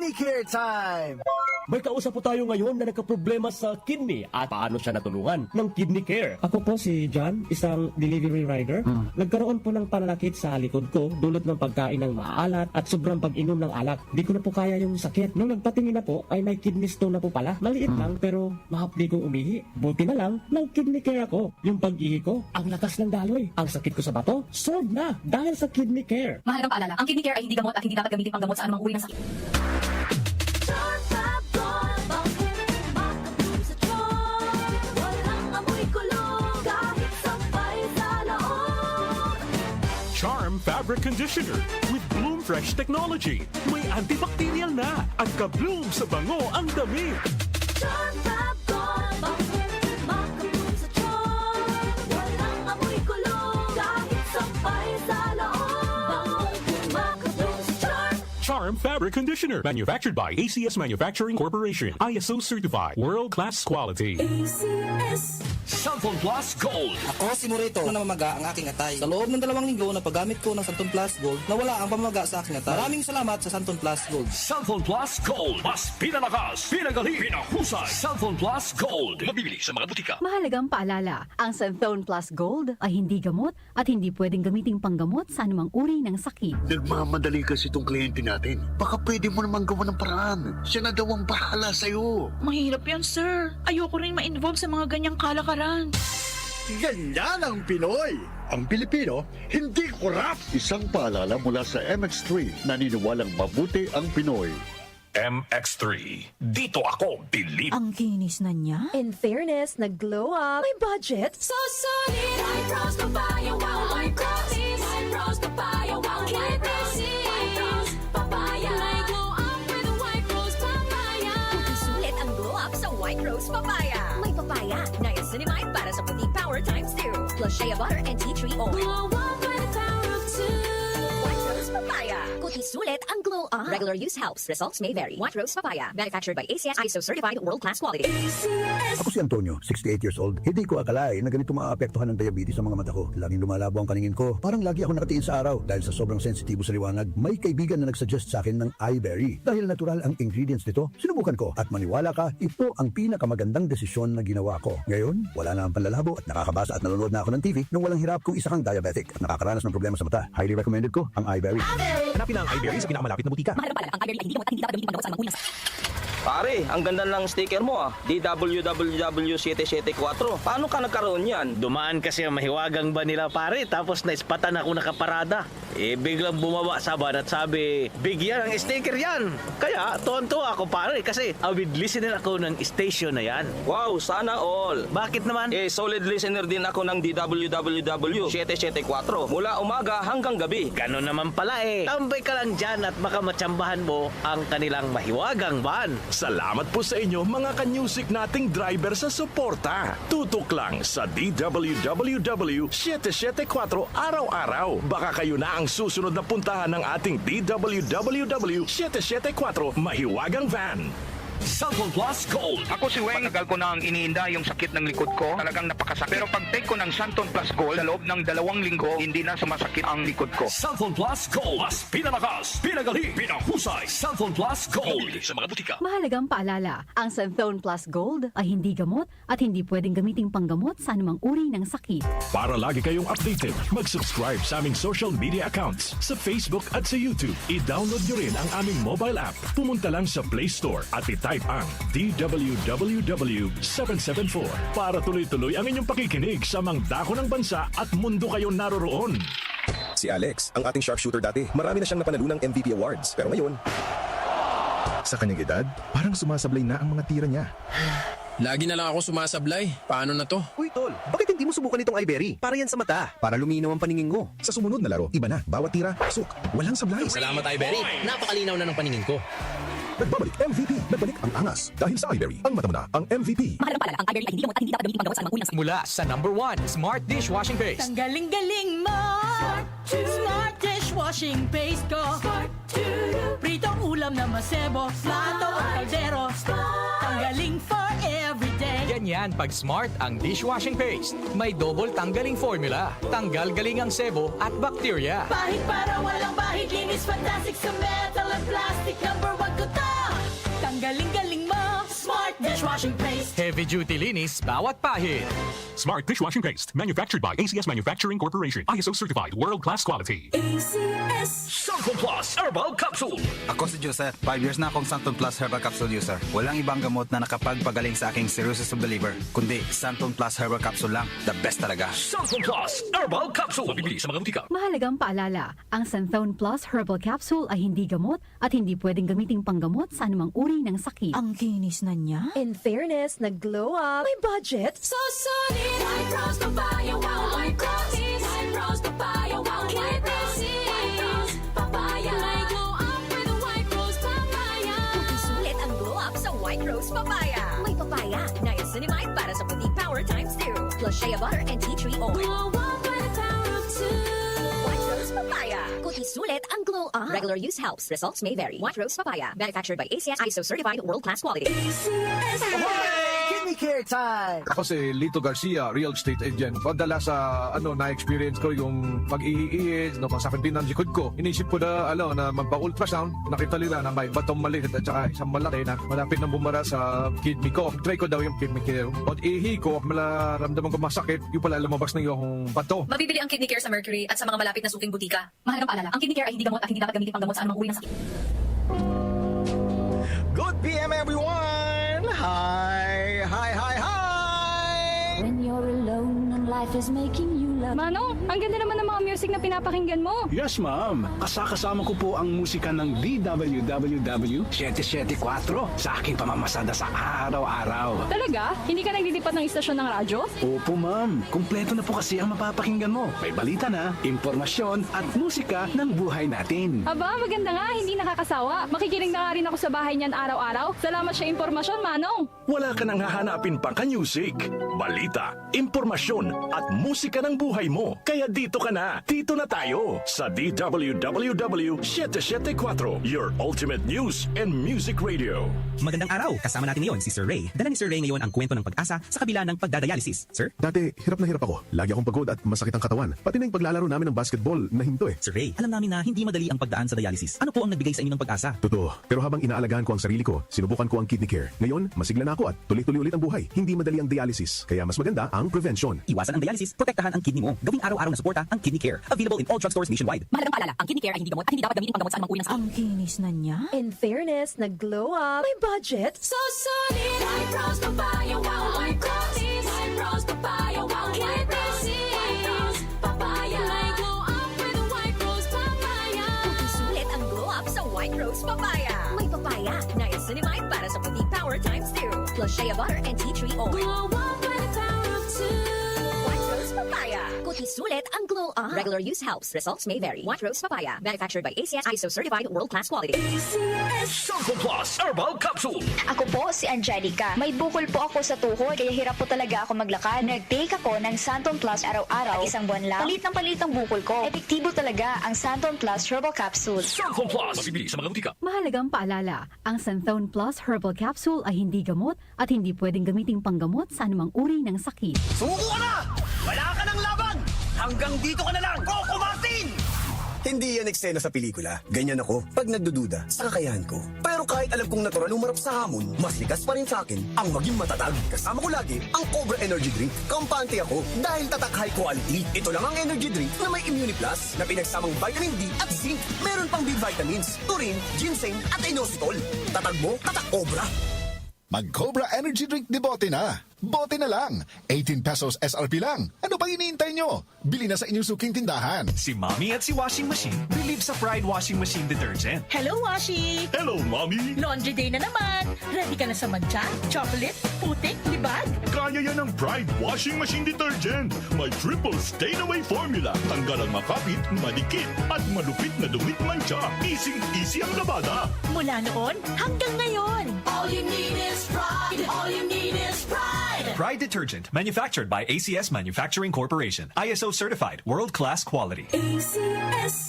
Kidney Care Time! May kausap po tayo ngayon na nagkaproblema sa kidney at paano siya natulungan ng Kidney Care. Ako po si John, isang delivery rider. Nagkaroon po ng pananakit sa likod ko dulot ng pagkain ng maalat at sobrang pag-inom ng alak. Di ko na po kaya yung sakit. Nung nagpatingin na po ay may kidney stone na po pala. Maliit lang pero mahapdi kong umihi. Buti na lang, nag-kidney care ako. Yung pag-ihi ko, ang lakas ng daloy. Ang sakit ko sa bato, solved na dahil sa Kidney Care. Mahalagang paalala, ang kidney care ay hindi gamot at hindi dapat gamitin panggamot sa anumang uri ng sakit. Charm Fabric Conditioner with Bloom Fresh Technology. May antibacterial na at ka-bloom sa bango ang damit. Charm Fab Gold, makabloom sa charm. Walang amoy kulong, kahit sampay sa loob. Makabloom sa charm. Charm Fabric Conditioner. Manufactured by ACS Manufacturing Corporation. ISO certified. World-class quality. ACS. Santon Plus Gold. Ako si Morito na namamaga ang aking atay. Sa loob ng 2 linggo na paggamit ko ng Santon Plus Gold, nawala ang pamamaga sa aking atay. Maraming salamat sa Santon Plus Gold. Santon Plus Gold. Mas pinalakas, pinagaling, pinahusay. Santon Plus Gold. Mabibili sa mga butika. Mahalagang paalala, ang Santhone Plus Gold ay hindi gamot at hindi pwedeng gamiting panggamot sa anumang uri ng sakit. Nagmamadali kasi itong kliyente natin. Baka pwede mo namang gawa ng paraan. Siya na daw ang bahala sa'yo. Mahirap yan, sir. Ayoko rin ma-involve sa mga ganyang kalakaran. Ganyan ang Pinoy! Ang Pilipino, hindi korap! Isang paalala mula sa MX3, naniniwalang mabuti ang Pinoy. MX3. Dito ako believe. Ang kinis na niya. In fairness, nag-glow up. May budget. So solid. White Rose Papaya, wow, White Rose. White Rose Papaya, wow, White Rose. White Rose Papaya. May glow up with a White Rose Papaya. Sulit ang glow up sa White Rose Papaya. May papaya, niacinamide para sa puti power times 2. Plus shea butter and tea tree oil. Glow up by the power of 2. White Rose Papaya. Kuti sulit ang glow up. Regular use helps. Results may vary. White Rose Papaya. Manufactured by ACS ISO certified world-class quality. ACS. Ako si Antonio, 68 years old. Hindi ko akalain na ganito maapektuhan ng diabetes sa mga mata ko. Laging lumalabo ang paningin ko. Parang lagi ako nakatiin sa araw. Dahil sa sobrang sensitibo sa liwanag, may kaibigan na nagsuggest sa akin ng iBerry. Dahil natural ang ingredients nito, sinubukan ko. At maniwala ka, ito ang pinakamagandang desisyon na ginawa ko. Ngayon, wala na ang panlalabo at nakakabasa at nanonood na ako ng TV nung walang hirap kung isa kang diabetic at nakakaranas ng problema sa mata. Highly recommended ko ang iBerry. Hanapin ang iBerry sa pinakamalapit na butika. Mahalagang paalala, ang iBerry ay hindi gamot at hindi dapat gamitin panggamot sa anumang uri ng sakit. Pare, ang ganda ng sticker mo DWWW774. Paano ka nagkaroon yan? Dumaan kasi ang mahiwagang ba nila pare, tapos naispatan ako nakaparada. Biglang bumaba sa van at sabi, bigyan ang sticker yan. Kaya, tonto ako pare kasi avid listener ako ng station na yan. Wow, sana all. Bakit naman? Solid listener din ako ng DWWW774. Mula umaga hanggang gabi. Ganon naman pala Tambay ka lang dyan at baka matsambahan mo ang kanilang mahiwagang van. Salamat po sa inyo mga kanyusik nating driver sa suporta. Tutok lang sa DWWW 774 araw-araw. Baka kayo na ang susunod na puntahan ng ating DWWW 774 mahiwagang van. Santon Plus Gold. Ako si Weng. Matagal ko na ang iniinda yung sakit ng likod ko. Talagang napakasakit. Pero pag take ko ng Santon Plus Gold, sa loob ng 2 linggo, hindi na sumasakit ang likod ko. Santon Plus Gold. Mas pinalakas, pinagaling, pinahusay. Santon Plus Gold. Mabibili sa mga butika. Mahalagang paalala, ang Santhone Plus Gold ay hindi gamot at hindi pwedeng gamiting panggamot sa anumang uri ng sakit. Para lagi kayong updated, mag-subscribe sa aming social media accounts sa Facebook at sa YouTube. I-download nyo rin ang aming mobile app. Pumunta lang sa Play Store at type ang DWWW774 para tuloy-tuloy ang inyong pakikinig sa mga dako ng bansa at mundo kayo naroroon. Si Alex, ang ating sharpshooter dati, marami na siyang napanalo ng MVP awards. Pero ngayon, sa kanyang edad, parang sumasablay na ang mga tira niya. Lagi na lang ako sumasablay. Paano na to? Uy, tol, bakit hindi mo subukan itong iBerry? Para yan sa mata, para luminaw ang paningin mo. Sa sumunod na laro, iba na. Bawat tira, pasok. Walang sablay. Salamat, iBerry. Napakalinaw na ng paningin ko. Nagbabalik MVP. Nagbalik ang angas. Dahil sa iBerry, ang mata mo na ang MVP. Mahalagang paalala, ang iBerry ay hindi gamot at hindi dapat gamitin panggamot sa anumang uri ng sakit. Mula sa #1 Smart Dishwashing Paste. Ang galing-galing mo. Smart dishwashing paste ko. Pritong ulam na masebo. Plato o kaldero. Tanggaling for everyday. Ganyan pag Smart ang dishwashing paste. May double tanggaling formula. Tanggal galing ang sebo at bacteria. Bahid para walang bahid, linis fantastic sa metal at plastic. #1 ko tayo. galing-galing mo. Smart dishwashing paste. Heavy duty linis bawat pahid. Smart dishwashing paste, manufactured by ACS Manufacturing Corporation. ISO certified, world-class quality. ACS. Santon Plus Herbal Capsule. Ako si Joseph. 5 years na akong Santon Plus Herbal Capsule user. Walang ibang gamot na nakapagpagaling sa aking cirrhosis of the liver, kundi Santon Plus Herbal Capsule lang. The best talaga. Santon Plus Herbal Capsule. Mabibili sa mga butika. Mahalagang paalala, ang Santhone Plus Herbal Capsule ay hindi gamot at hindi pwedeng gamiting panggamot sa anumang uri ng sakit. Ang kinis na niya. In fairness, nag-glow up. May budget. So solid. White Rose Papaya, wow, my promise. White Rose Papaya, wow, my promise. White Rose Papaya. May glow up with a White Rose Papaya. Sulit ang glow up sa White Rose Papaya. May papaya, niacinamide para sa puti power times 2. Plus shea butter and tea tree oil. Glow up with a power of 2. White Rose Papaya. Kuti sulit ang glow up. Regular use helps. Results may vary. White Rose Papaya. Manufactured by ACS ISO certified world-class quality. Kidney Care time! Ako si Lito Garcia, real estate agent. Padala sa na-experience ko yung pag-iiis, pasakit din ang likod ko. Inisip ko na magpa-ultrasound. Nakita nila na may batong maliit at saka isang malaki na malapit na bumara sa kidney ko. Try ko daw yung Kidney Care. Pag-ihi ko, malaramdaman ko masakit, yung pala lumabas na yung bato. Mabibili ang Kidney Care sa Mercury at sa mga malapit na suking butika. Mahalagang paalala, ang Kidney Care ay hindi gamot at hindi dapat gamitin panggamot sa anumang uri ng sakit. Good PM everyone! Hi! When you're alone and life is making you laugh. Manong, ang ganda naman ng mga music na pinapakinggan mo. Yes, ma'am. Kasama ko po ang musika ng DWWW 774 sa aking pamamasada sa araw-araw. Talaga? Hindi ka nagdilipat ng istasyon ng radyo? Opo, ma'am. Kumpleto na po kasi ang mapapakinggan mo. May balita na, impormasyon at musika ng buhay natin. Aba, maganda nga. Hindi nakakasawa. Makikinig na nga rin ako sa bahay niyan araw-araw. Salamat sa impormasyon, Manong. Wala ka nang hahanapin pang ka-music, balita, impormasyon at musika ng buhay mo. Kaya dito ka na. Dito na tayo sa DWWW 774, your ultimate news and music radio. Magandang araw. Kasama natin ngayon si Sir Ray. Dala ni Sir Ray ngayon ang kwento ng pag-asa sa kabila ng pagdadialysis. Sir? Dati, hirap na hirap ako. Lagi akong pagod at masakit ang katawan. Pati na yung paglalaro namin ng basketball na hinto eh. Sir Ray, alam namin na hindi madali ang pagdaan sa dialysis. Ano po ang nagbigay sa inyo ng pag-asa? Totoo. Pero habang inaalagaan ko ang sarili ko, sinubukan ko ang Kidney Care. Ngayon, masigla na ako at tuloy-tuloy ulit ang buhay. Hindi madali ang dialysis. Kaya mas maganda ang prevention. Iwasan ang dialysis, protektahan ang kidney mo. Gawing araw-araw na suporta ang Kidney Care. Available in all drugstores nationwide. Mahalagang paalala, ang Kidney Care ay hindi gamot at hindi dapat gamitin panggamot sa anumang uri ng sakit. Ang kinis na niya. In fairness, nag-glow up. May budget. So solid. White Rose Papaya, wow, my promise. White Rose Papaya, wow, my promise. White Rose Papaya. May glow up with a White Rose Papaya. Sulit ang glow up sa White Rose Papaya. May papaya, niacinamide para sa puti power times 2. Plus shea butter and tea tree oil. Glow up with a power of 2. White Rose Papaya. Kuti sulit ang glow up. Regular use helps. Results may vary. White Rose Papaya. Manufactured by ACS ISO certified world-class quality. Santon Plus Herbal Capsule. Ako po si Angelica. May bukol po ako sa tuhod kaya hirap po talaga ako maglakad. Nag-take ako ng Santon Plus araw-araw at isang buwan lang. Palit ang bukol ko. Epektibo talaga ang Santon Plus Herbal Capsule. Santon Plus. Mabibili sa mga butika. Mahalagang paalala, ang Santhone Plus Herbal Capsule ay hindi gamot at hindi pwedeng gamiting panggamot sa anumang uri ng sakit. Suko ka na! Wala ka ng laban! Hanggang dito ka na lang! Coco Martin! Hindi yan eksena sa pelikula. Ganyan ako pag nagdududa sa kakayahan ko. Pero kahit alam kong natural umarap sa hamon, mas likas pa rin sa akin ang maging matatag. Kasama ko lagi ang Cobra Energy Drink. Kampante ako dahil tatak high quality. Ito lang ang energy drink na may Immune Plus na pinagsamang vitamin D at zinc. Meron pang B vitamins, taurine, ginseng at inositol. Tatag mo, tatak Cobra. Mag-Cobra Energy Drink de bote na. Bote na lang. 18 pesos SRP lang. Ano pa hinihintay nyo? Bili na sa inyong suking tindahan. Si Mommy at si Washing Machine believe sa Pride Washing Machine Detergent. Hello, Washi! Hello, Mommy! Laundry day na naman. Ready ka na sa mancha, chocolate, putik, libag? Kaya yan ang Pride Washing Machine Detergent. May triple stain-away formula. Tanggal ang makapit, madikit, at malupit na dumit mancha. Easy ang labada. Mula noon hanggang ngayon. All you need is pride. All you need is pride. Pride Detergent, manufactured by ACS Manufacturing Corporation. ISO certified, world-class quality.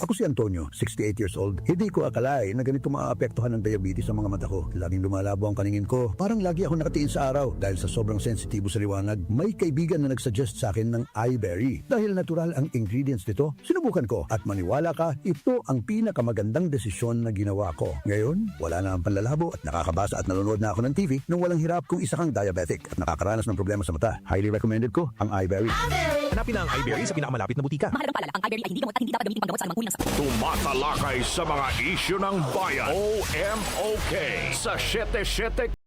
Ako si Antonio, 68 years old. Hindi ko akalain na ganito maapektuhan ng diabetes sa mga mata ko. Laging lumalabo ang paningin ko. Parang lagi ako nakatiin sa araw dahil sa sobrang sensitibo sa liwanag. May kaibigan na nagsuggest sa akin ng iBerry. Dahil natural ang ingredients nito, sinubukan ko at maniwala ka, ito ang pinakamagandang desisyon na ginawa ko. Ngayon, wala na ang panlalabo at nakakabasa at nanonood na ako ng TV nung walang hirap kung isa kang diabetic at nakakaranas ng problema sa mata. Highly recommended ko ang iBerry. Hanapin ang iBerry sa pinakamalapit na butika. Mahalagang paalala, ang iBerry ay hindi gamot at hindi dapat gamitin panggamot sa anumang uri ng sakit. Tumatalakay sa mga isyu ng bayan. OMOK sa 77